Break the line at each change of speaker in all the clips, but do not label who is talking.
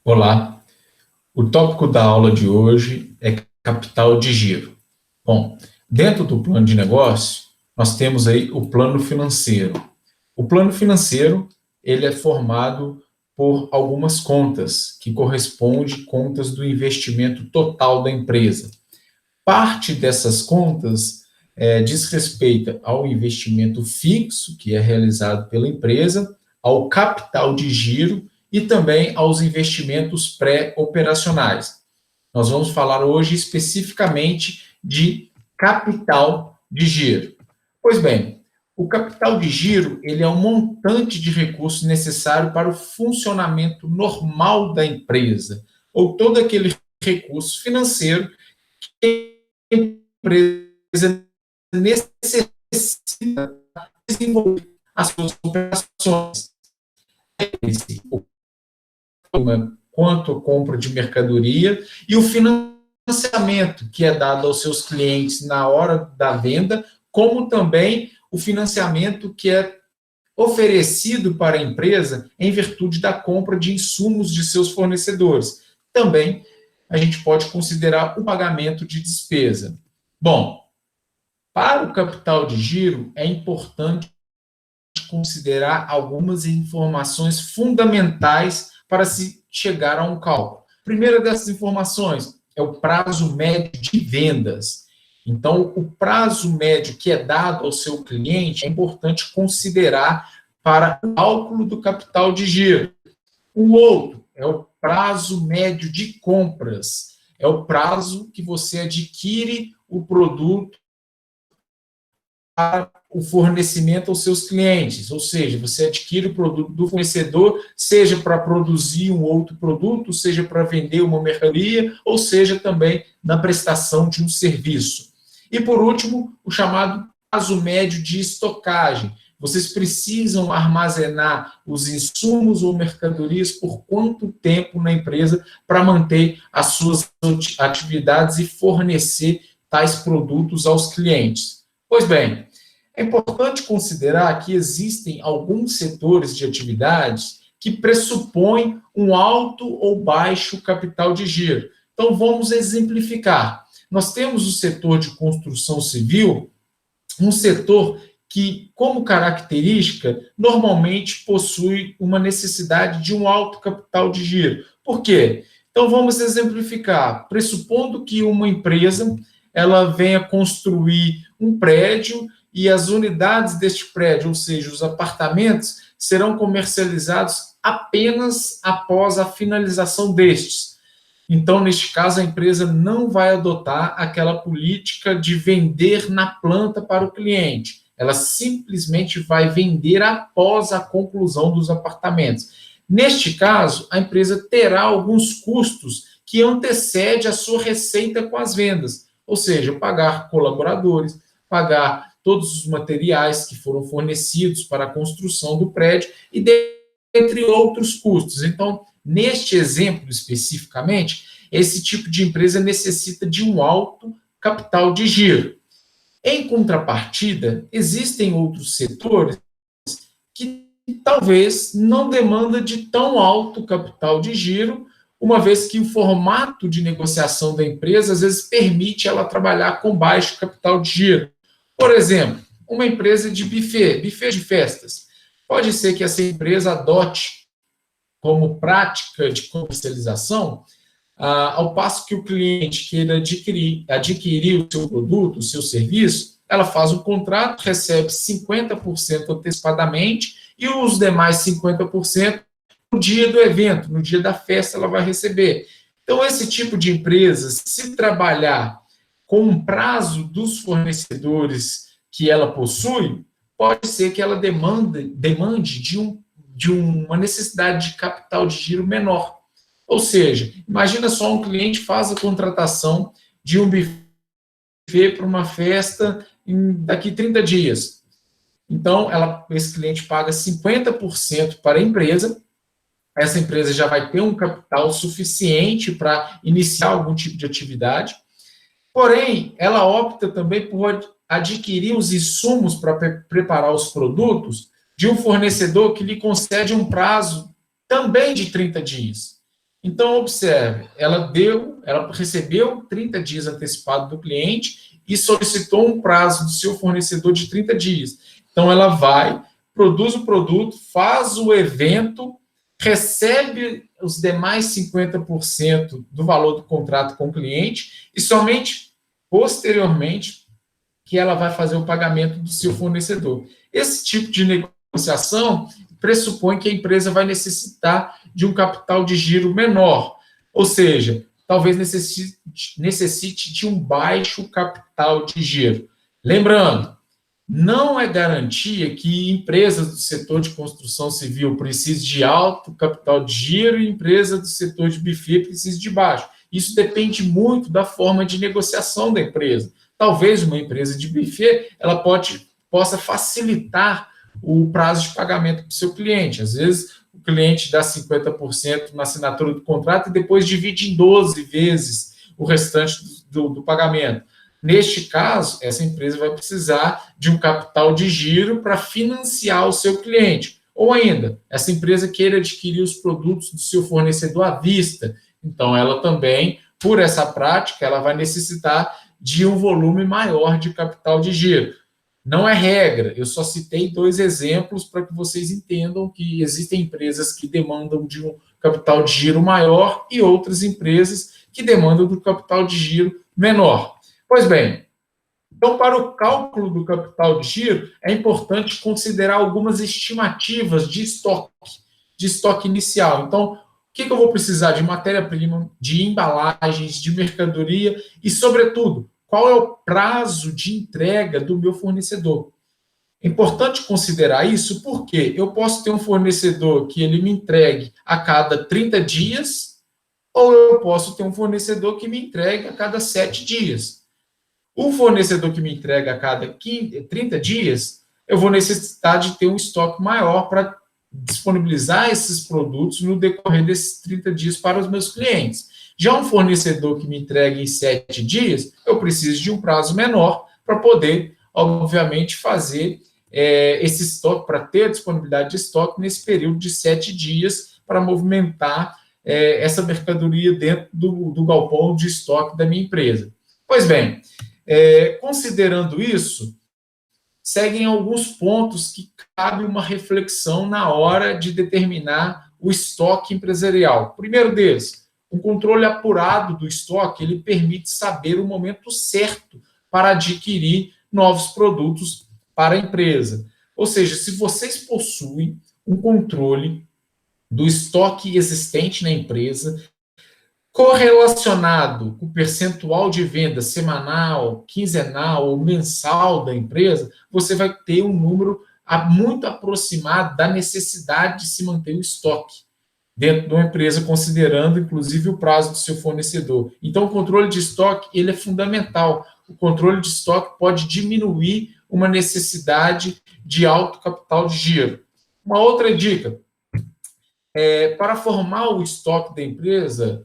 Olá, o tópico da aula de hoje é capital de giro. Bom, dentro do plano de negócio, nós temos aí o plano financeiro. O plano financeiro, ele é formado por algumas contas, que correspondem contas do investimento total da empresa. Parte dessas contas diz respeito ao investimento fixo, que é realizado pela empresa, ao capital de giro e também aos investimentos pré-operacionais. Nós vamos falar hoje especificamente de capital de giro. Pois bem, o capital de giro ele é um montante de recursos necessário para o funcionamento normal da empresa, ou todo aquele recurso financeiro que a empresa necessita desenvolver as suas operações. Quanto a compra de mercadoria e o financiamento que é dado aos seus clientes na hora da venda, como também o financiamento que é oferecido para a empresa em virtude da compra de insumos de seus fornecedores. Também a gente pode considerar o pagamento de despesa. Bom, para o capital de giro, é importante considerar algumas informações fundamentais para se chegar a um cálculo. A primeira dessas informações é o prazo médio de vendas. Então, o prazo médio que é dado ao seu cliente é importante considerar para o cálculo do capital de giro. O outro é o prazo médio de compras. É o prazo que você adquire o produto para o fornecimento aos seus clientes, ou seja, você adquire o produto do fornecedor, seja para produzir um outro produto, seja para vender uma mercadoria, ou seja também na prestação de um serviço. E por último, o chamado prazo médio de estocagem. Vocês precisam armazenar os insumos ou mercadorias por quanto tempo na empresa para manter as suas atividades e fornecer tais produtos aos clientes. Pois bem, é importante considerar que existem alguns setores de atividades que pressupõem um alto ou baixo capital de giro. Então, vamos exemplificar. Nós temos o setor de construção civil, um setor que, como característica, normalmente possui uma necessidade de um alto capital de giro. Por quê? Então, vamos exemplificar. Pressupondo que uma empresa ela venha construir um prédio e as unidades deste prédio, ou seja, os apartamentos, serão comercializados apenas após a finalização destes. Então, neste caso, a empresa não vai adotar aquela política de vender na planta para o cliente. Ela simplesmente vai vender após a conclusão dos apartamentos. Neste caso, a empresa terá alguns custos que antecedem a sua receita com as vendas, ou seja, pagar colaboradores, pagar todos os materiais que foram fornecidos para a construção do prédio e dentre outros custos. Então, neste exemplo especificamente, esse tipo de empresa necessita de um alto capital de giro. Em contrapartida, existem outros setores que talvez não demandam de tão alto capital de giro, uma vez que o formato de negociação da empresa às vezes permite ela trabalhar com baixo capital de giro. Por exemplo, uma empresa de buffet de festas. Pode ser que essa empresa adote como prática de comercialização, ao passo que o cliente queira adquirir o seu produto, o seu serviço, ela faz um contrato, recebe 50% antecipadamente e os demais 50% no dia do evento, no dia da festa ela vai receber. Então, esse tipo de empresa, se trabalhar com um prazo dos fornecedores que ela possui, pode ser que ela demande de uma necessidade de capital de giro menor. Ou seja, imagina só um cliente faz a contratação de um buffet para uma festa daqui 30 dias. Então, esse cliente paga 50% para a empresa, essa empresa já vai ter um capital suficiente para iniciar algum tipo de atividade, porém, ela opta também por adquirir os insumos para preparar os produtos de um fornecedor que lhe concede um prazo também de 30 dias. Então, observe, ela recebeu 30 dias antecipado do cliente e solicitou um prazo do seu fornecedor de 30 dias. Então, ela vai, produz o produto, faz o evento, recebe os demais 50% do valor do contrato com o cliente e somente posteriormente que ela vai fazer o pagamento do seu fornecedor. Esse tipo de negociação pressupõe que a empresa vai necessitar de um capital de giro menor, ou seja, talvez necessite de um baixo capital de giro. Lembrando, não é garantia que empresas do setor de construção civil precisem de alto capital de giro e empresas do setor de buffet precisem de baixo. Isso depende muito da forma de negociação da empresa. Talvez uma empresa de buffet possa facilitar o prazo de pagamento para o seu cliente. Às vezes, o cliente dá 50% na assinatura do contrato e depois divide em 12 vezes o restante do pagamento. Neste caso, essa empresa vai precisar de um capital de giro para financiar o seu cliente. Ou ainda, essa empresa queira adquirir os produtos do seu fornecedor à vista. Então, ela também, por essa prática, ela vai necessitar de um volume maior de capital de giro. Não é regra, eu só citei 2 exemplos para que vocês entendam que existem empresas que demandam de um capital de giro maior e outras empresas que demandam do capital de giro menor. Pois bem, então, para o cálculo do capital de giro, é importante considerar algumas estimativas de estoque inicial. Então, o que eu vou precisar de matéria-prima, de embalagens, de mercadoria e, sobretudo, qual é o prazo de entrega do meu fornecedor? É importante considerar isso porque eu posso ter um fornecedor que ele me entregue a cada 30 dias ou eu posso ter um fornecedor que me entregue a cada 7 dias. O fornecedor que me entrega a cada 30 dias, eu vou necessitar de ter um estoque maior para disponibilizar esses produtos no decorrer desses 30 dias para os meus clientes. Já um fornecedor que me entrega em 7 dias, eu preciso de um prazo menor para poder, obviamente, fazer esse estoque, para ter a disponibilidade de estoque nesse período de 7 dias para movimentar essa mercadoria dentro do galpão de estoque da minha empresa. Pois bem, considerando isso, seguem alguns pontos que cabe uma reflexão na hora de determinar o estoque empresarial. O primeiro deles, um controle apurado do estoque, ele permite saber o momento certo para adquirir novos produtos para a empresa. Ou seja, se vocês possuem um controle do estoque existente na empresa, correlacionado com o percentual de venda semanal, quinzenal ou mensal da empresa, você vai ter um número muito aproximado da necessidade de se manter o estoque dentro de uma empresa, considerando, inclusive, o prazo do seu fornecedor. Então, o controle de estoque ele é fundamental. O controle de estoque pode diminuir uma necessidade de alto capital de giro. Uma outra dica, para formar o estoque da empresa,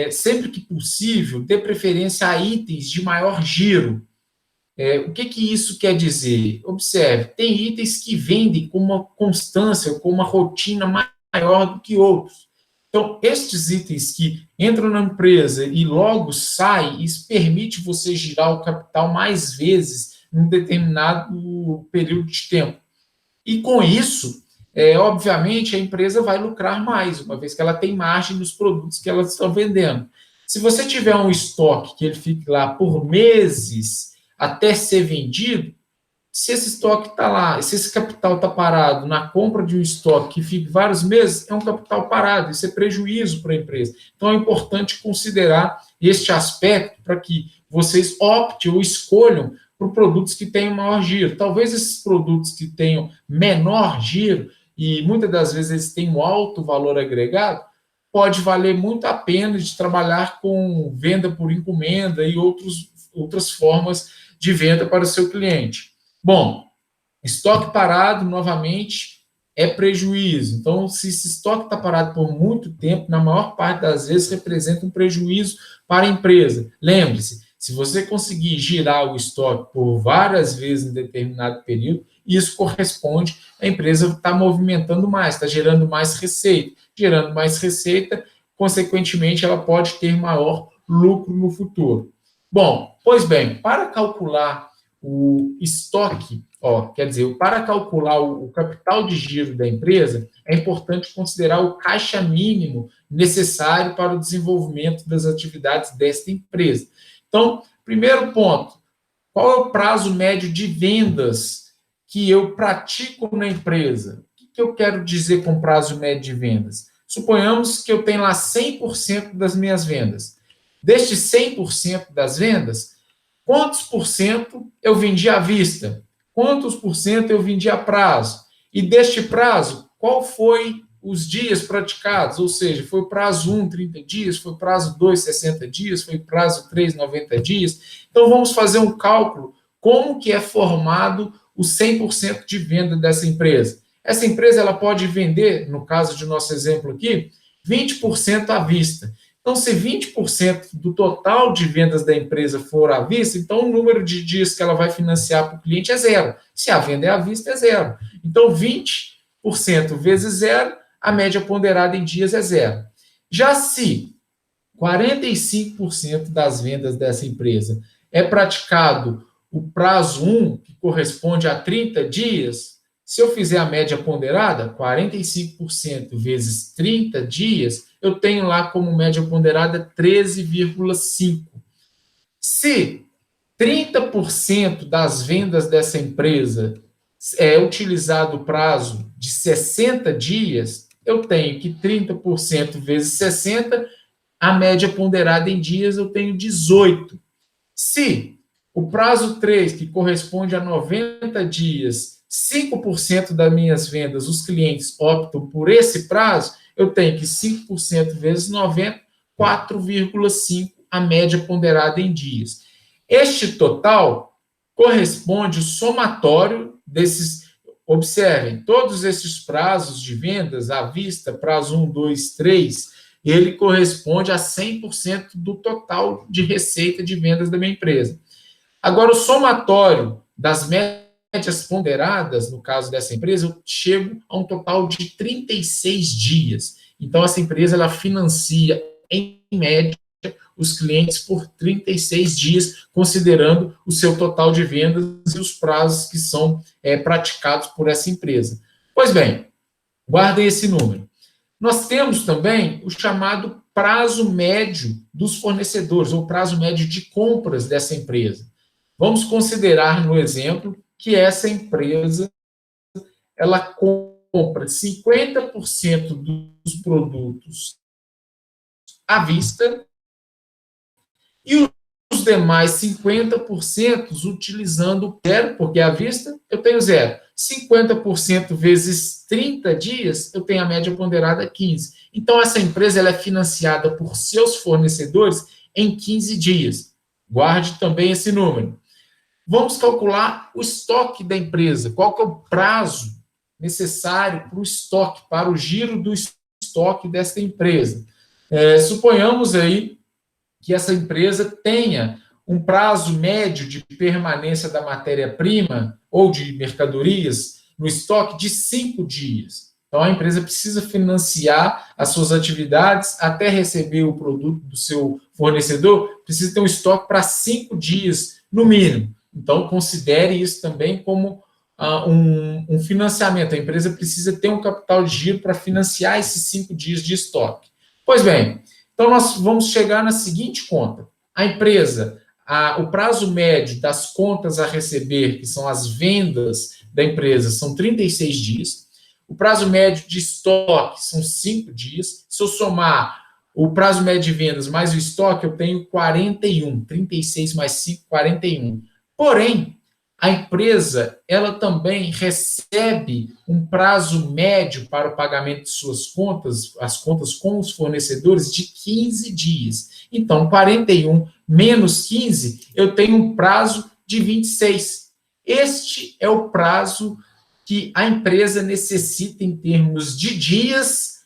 sempre que possível, dê preferência a itens de maior giro. O que isso quer dizer? Observe, tem itens que vendem com uma constância, com uma rotina maior do que outros. Então, estes itens que entram na empresa e logo saem, isso permite você girar o capital mais vezes em um determinado período de tempo. E com isso, obviamente, a empresa vai lucrar mais, uma vez que ela tem margem nos produtos que elas estão vendendo. Se você tiver um estoque que ele fique lá por meses até ser vendido, se esse estoque está lá, se esse capital está parado na compra de um estoque que fique vários meses, é um capital parado, isso é prejuízo para a empresa. Então, é importante considerar este aspecto para que vocês optem ou escolham por produtos que tenham maior giro. Talvez esses produtos que tenham menor giro, e muitas das vezes eles têm um alto valor agregado, pode valer muito a pena de trabalhar com venda por encomenda e outras formas de venda para o seu cliente. Bom, estoque parado, novamente, é prejuízo. Então, se esse estoque está parado por muito tempo, na maior parte das vezes, representa um prejuízo para a empresa. Lembre-se, se você conseguir girar o estoque por várias vezes em determinado período, isso corresponde à empresa estar movimentando mais, está gerando mais receita. Gerando mais receita, consequentemente, ela pode ter maior lucro no futuro. Bom, pois bem, para calcular o estoque, quer dizer, para calcular o capital de giro da empresa, é importante considerar o caixa mínimo necessário para o desenvolvimento das atividades desta empresa. Então, primeiro ponto, qual é o prazo médio de vendas que eu pratico na empresa? O que eu quero dizer com prazo médio de vendas? Suponhamos que eu tenho lá 100% das minhas vendas. Destes 100% das vendas, quantos por cento eu vendi à vista? Quantos por cento eu vendi a prazo? E deste prazo, qual foi os dias praticados? Ou seja, foi o prazo 1, 30 dias, foi o prazo 2, 60 dias, foi o prazo 3, 90 dias. Então, vamos fazer um cálculo como que é formado o 100% de venda dessa empresa. Essa empresa ela pode vender, no caso de nosso exemplo aqui, 20% à vista. Então, se 20% do total de vendas da empresa for à vista, então o número de dias que ela vai financiar para o cliente é zero. Se a venda é à vista, é zero. Então, 20% vezes zero, a média ponderada em dias é zero. Já se 45% das vendas dessa empresa é praticado o prazo 1, que corresponde a 30 dias, se eu fizer a média ponderada, 45% vezes 30 dias, eu tenho lá como média ponderada 13,5. Se 30% das vendas dessa empresa é utilizado o prazo de 60 dias, eu tenho que 30% vezes 60, a média ponderada em dias, eu tenho 18. Se o prazo 3, que corresponde a 90 dias, 5% das minhas vendas, os clientes optam por esse prazo, eu tenho que 5% vezes 90, 4,5 a média ponderada em dias. Este total corresponde ao somatório desses, observem, todos esses prazos de vendas à vista, prazo 1, 2, 3, ele corresponde a 100% do total de receita de vendas da minha empresa. Agora, o somatório das médias ponderadas, no caso dessa empresa, eu chego a um total de 36 dias. Então, essa empresa ela financia, em média, os clientes por 36 dias, considerando o seu total de vendas e os prazos que são praticados por essa empresa. Pois bem, guardem esse número. Nós temos também o chamado prazo médio dos fornecedores, ou prazo médio de compras dessa empresa. Vamos considerar, no exemplo, que essa empresa ela compra 50% dos produtos à vista e os demais 50% utilizando zero, porque à vista eu tenho zero. 50% vezes 30 dias, eu tenho a média ponderada 15. Então, essa empresa ela é financiada por seus fornecedores em 15 dias. Guarde também esse número. Vamos calcular o estoque da empresa. Qual que é o prazo necessário para o estoque, para o giro do estoque desta empresa? Suponhamos aí que essa empresa tenha um prazo médio de permanência da matéria-prima ou de mercadorias no estoque de 5 dias. Então, a empresa precisa financiar as suas atividades até receber o produto do seu fornecedor, precisa ter um estoque para 5 dias, no mínimo. Então, considere isso também como um financiamento. A empresa precisa ter um capital de giro para financiar esses 5 dias de estoque. Pois bem, então nós vamos chegar na seguinte conta. A empresa, o prazo médio das contas a receber, que são as vendas da empresa, são 36 dias. O prazo médio de estoque são 5 dias. Se eu somar o prazo médio de vendas mais o estoque, eu tenho 41. 36 mais 5, 41. Porém, a empresa ela também recebe um prazo médio para o pagamento de suas contas, as contas com os fornecedores, de 15 dias. Então, 41 menos 15, eu tenho um prazo de 26. Este é o prazo que a empresa necessita em termos de dias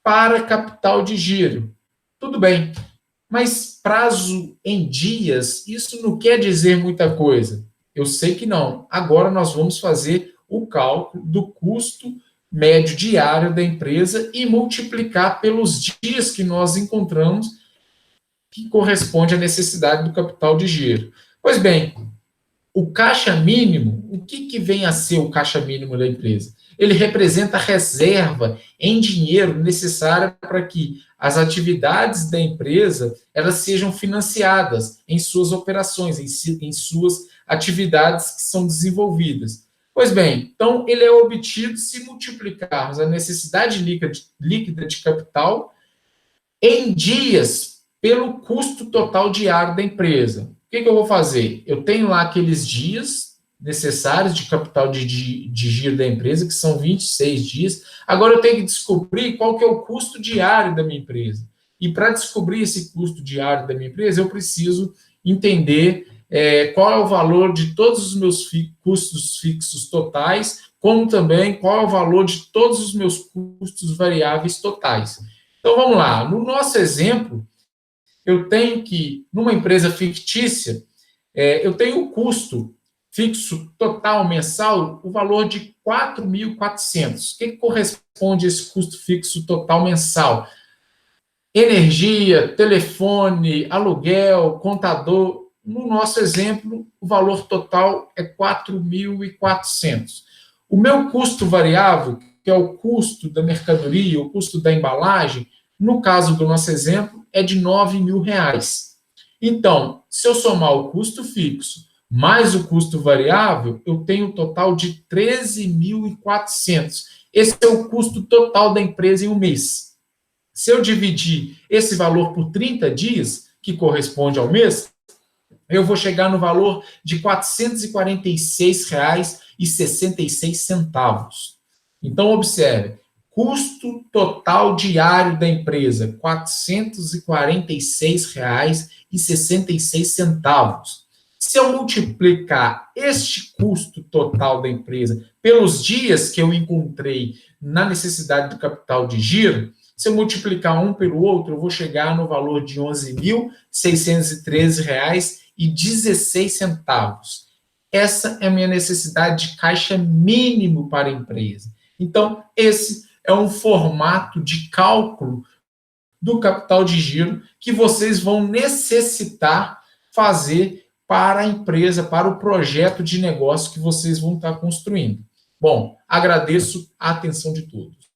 para capital de giro. Tudo bem, mas prazo em dias, isso não quer dizer muita coisa. Eu sei que não. Agora nós vamos fazer o cálculo do custo médio diário da empresa e multiplicar pelos dias que nós encontramos, que corresponde à necessidade do capital de giro. Pois bem, o caixa mínimo, o que vem a ser o caixa mínimo da empresa? Ele representa a reserva em dinheiro necessária para que as atividades da empresa elas sejam financiadas em suas operações, em suas atividades que são desenvolvidas. Pois bem, então ele é obtido se multiplicarmos a necessidade líquida de capital em dias pelo custo total diário da empresa. O que eu vou fazer? Eu tenho lá aqueles dias necessários de capital de giro da empresa, que são 26 dias. Agora eu tenho que descobrir qual que é o custo diário da minha empresa. E para descobrir esse custo diário da minha empresa, eu preciso entender qual é o valor de todos os meus custos fixos totais, como também qual é o valor de todos os meus custos variáveis totais. Então, vamos lá. No nosso exemplo, eu tenho que, numa empresa fictícia, eu tenho o custo fixo total mensal, o valor de 4.400. O que corresponde a esse custo fixo total mensal? Energia, telefone, aluguel, contador. No nosso exemplo, o valor total é 4.400. O meu custo variável, que é o custo da mercadoria, o custo da embalagem, no caso do nosso exemplo, é de R$9.000. Então, se eu somar o custo fixo mais o custo variável, eu tenho um total de 13.400. Esse é o custo total da empresa em um mês. Se eu dividir esse valor por 30 dias, que corresponde ao mês, eu vou chegar no valor de R$ 446,66. Então, observe, custo total diário da empresa, R$ 446,66. Se eu multiplicar este custo total da empresa pelos dias que eu encontrei na necessidade do capital de giro, se eu multiplicar um pelo outro, eu vou chegar no valor de R$ 11.613,16. Essa é a minha necessidade de caixa mínimo para a empresa. Então, esse é um formato de cálculo do capital de giro que vocês vão necessitar fazer para a empresa, para o projeto de negócio que vocês vão estar construindo. Bom, agradeço a atenção de todos.